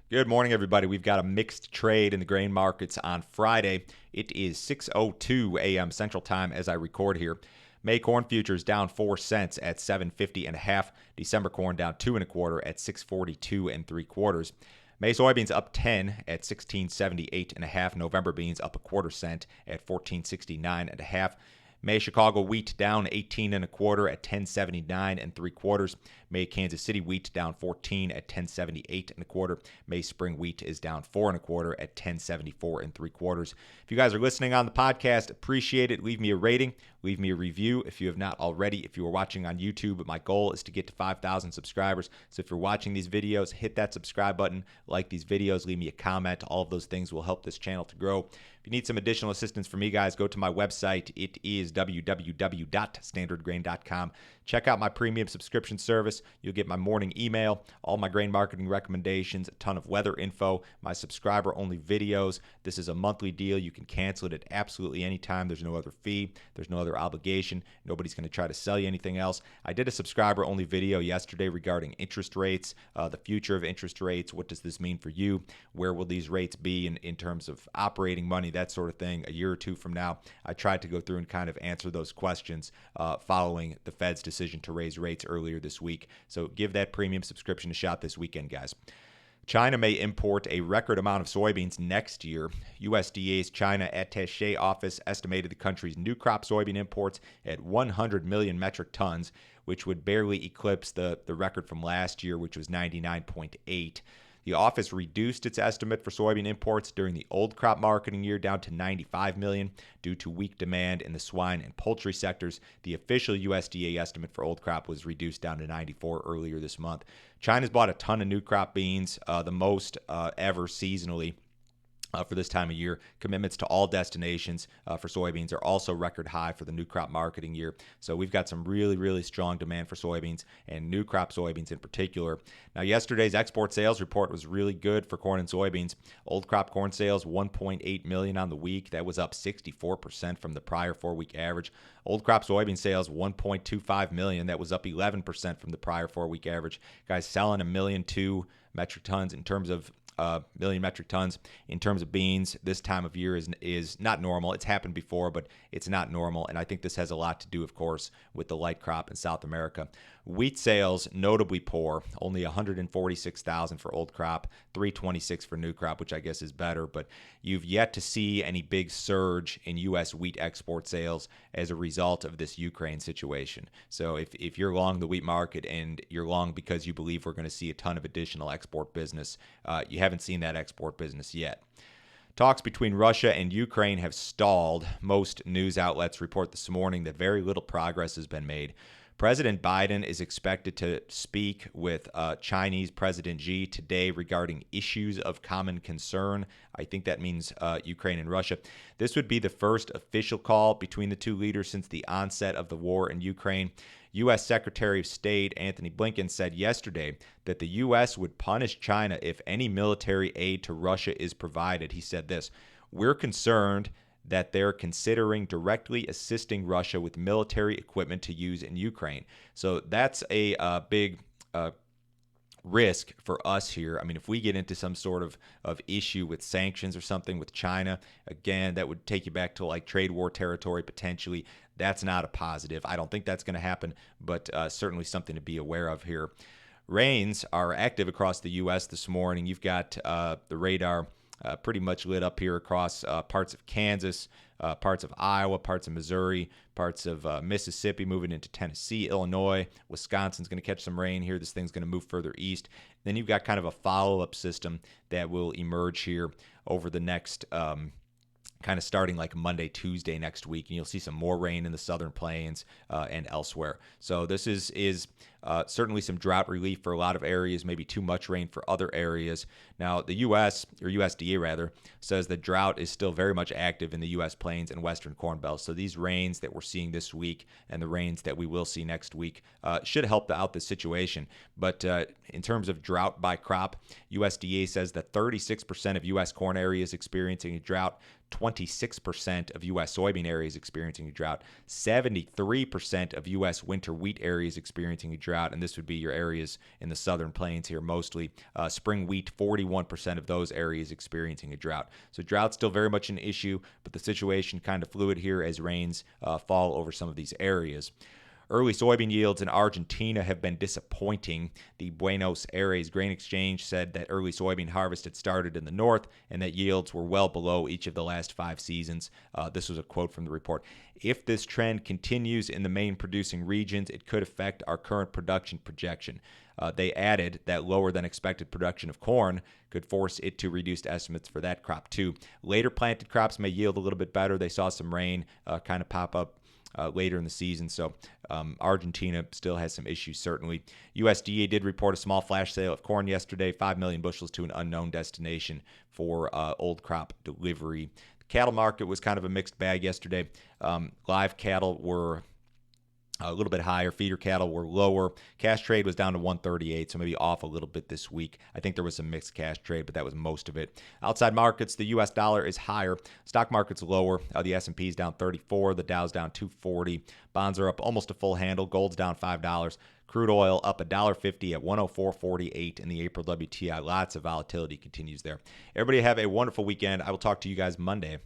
Good morning, everybody. We've got a mixed trade in the grain markets on Friday. It is 6:02 a.m. Central Time as I record here. May corn futures down 4 cents at 7.50 and a half. December corn down 2 and a quarter at 6.42 and 3/4. May soybeans up 10 at 16.78 and a half. November beans up a quarter cent at 14.69 and a half. May Chicago wheat down 18 and a quarter at 10.79 and 3/4. May Kansas City wheat down 14 at 10.78 and a quarter. May spring wheat is down 4 and a quarter at 10.74 and 3/4. If you guys are listening on the podcast, appreciate it. Leave me a rating, leave me a review if you have not already. If you are watching on YouTube, my goal is to get to 5,000 subscribers. So if you're watching these videos, hit that subscribe button, like these videos, leave me a comment. All of those things will help this channel to grow. If you need some additional assistance from me, guys, go to my website. It is www.standardgrain.com. Check out my premium subscription service. You'll get my morning email, all my grain marketing recommendations, a ton of weather info, my subscriber-only videos. This is a monthly deal. You can cancel it at absolutely any time. There's no other fee. There's no other obligation. Nobody's going to try to sell you anything else. I did a subscriber-only video yesterday regarding interest rates, the future of interest rates. What does this mean for you? Where will these rates be in terms of operating money, that sort of thing, a year or two from now? I tried to go through and kind of answer those questions following the Fed's decision to raise rates earlier this week. So give that premium subscription a shot this weekend, guys. China may import a record amount of soybeans next year. USDA's China Attaché Office estimated the country's new crop soybean imports at 100 million metric tons, which would barely eclipse the record from last year, which was 99.8. The office reduced its estimate for soybean imports during the old crop marketing year down to 95 million due to weak demand in the swine and poultry sectors. The official USDA estimate for old crop was reduced down to 94 earlier this month. China's bought a ton of new crop beans, the most ever seasonally. For this time of year. Commitments to all destinations for soybeans are also record high for the new crop marketing year. So we've got some really strong demand for soybeans and new crop soybeans in particular. Now, yesterday's export sales report was really good for corn and soybeans. Old crop corn sales, 1.8 million on the week. That was up 64% from the prior 4-week average. Old crop soybean sales, 1.25 million. That was up 11% from the prior 4-week average. Guys selling 1.2 million metric tons in terms of million metric tons in terms of beans this time of year is not normal. It's happened before, but it's not normal. And I think this has a lot to do, of course, with the light crop in South America. Wheat sales notably poor, only 146,000 for old crop, 326 for new crop, which I guess is better. But you've yet to see any big surge in U.S. wheat export sales as a result of this Ukraine situation. So if you're long the wheat market and you're long because you believe we're going to see a ton of additional export business, you haven't seen that export business yet. Talks between Russia and Ukraine have stalled. Most news outlets report this morning that very little progress has been made. President Biden is expected to speak with Chinese President Xi today regarding issues of common concern. I think that means Ukraine and Russia. This would be the first official call between the two leaders since the onset of the war in Ukraine. U.S. Secretary of State Antony Blinken said yesterday that the U.S. would punish China if any military aid to Russia is provided. He said this: "We're concerned that they're considering directly assisting Russia with military equipment to use in Ukraine." So that's a big risk for us here. I mean, if we get into some sort of issue with sanctions or something with China, again, that would take you back to like trade war territory potentially. That's not a positive. I don't think that's going to happen, but certainly something to be aware of here. Rains are active across the U.S. this morning. You've got the radar pretty much lit up here across parts of Kansas, parts of Iowa, parts of Missouri, parts of Mississippi, moving into Tennessee, Illinois. Wisconsin's going to catch some rain here. This thing's going to move further east. Then you've got kind of a follow-up system that will emerge here over the next kind of starting like Monday, Tuesday next week, and you'll see some more rain in the southern plains and elsewhere. So this is certainly some drought relief for a lot of areas, maybe too much rain for other areas. Now, the U.S., or USDA rather, says the drought is still very much active in the U.S. plains and western corn belts. So these rains that we're seeing this week and the rains that we will see next week should help out the situation. But in terms of drought by crop, USDA says that 36% of U.S. corn area is experiencing a drought, 26% of U.S. soybean areas experiencing a drought, 73% of U.S. winter wheat areas experiencing a drought, and this would be your areas in the southern plains here mostly. Spring wheat, 41% of those areas experiencing a drought. So drought's still very much an issue, but the situation kind of fluid here as rains fall over some of these areas. Early soybean yields in Argentina have been disappointing. The Buenos Aires Grain Exchange said that early soybean harvest had started in the north and that yields were well below each of the last 5 seasons. This was a quote from the report. If this trend continues in the main producing regions, it could affect our current production projection. They added that lower than expected production of corn could force it to reduced estimates for that crop too. Later planted crops may yield a little bit better. They saw some rain kind of pop up later in the season. So Argentina still has some issues, certainly. USDA did report a small flash sale of corn yesterday, 5 million bushels to an unknown destination for old crop delivery. The cattle market was kind of a mixed bag yesterday. Live cattle were a little bit higher. Feeder cattle were lower. Cash trade was down to 138, so maybe off a little bit this week. I think there was some mixed cash trade, but that was most of it. Outside markets, the U.S. dollar is higher. Stock market's lower. The S&P is down 34. The Dow's down 240. Bonds are up almost a full handle. Gold's down $5. Crude oil up $1.50 at 104.48 in the April WTI. Lots of volatility continues there. Everybody have a wonderful weekend. I will talk to you guys Monday.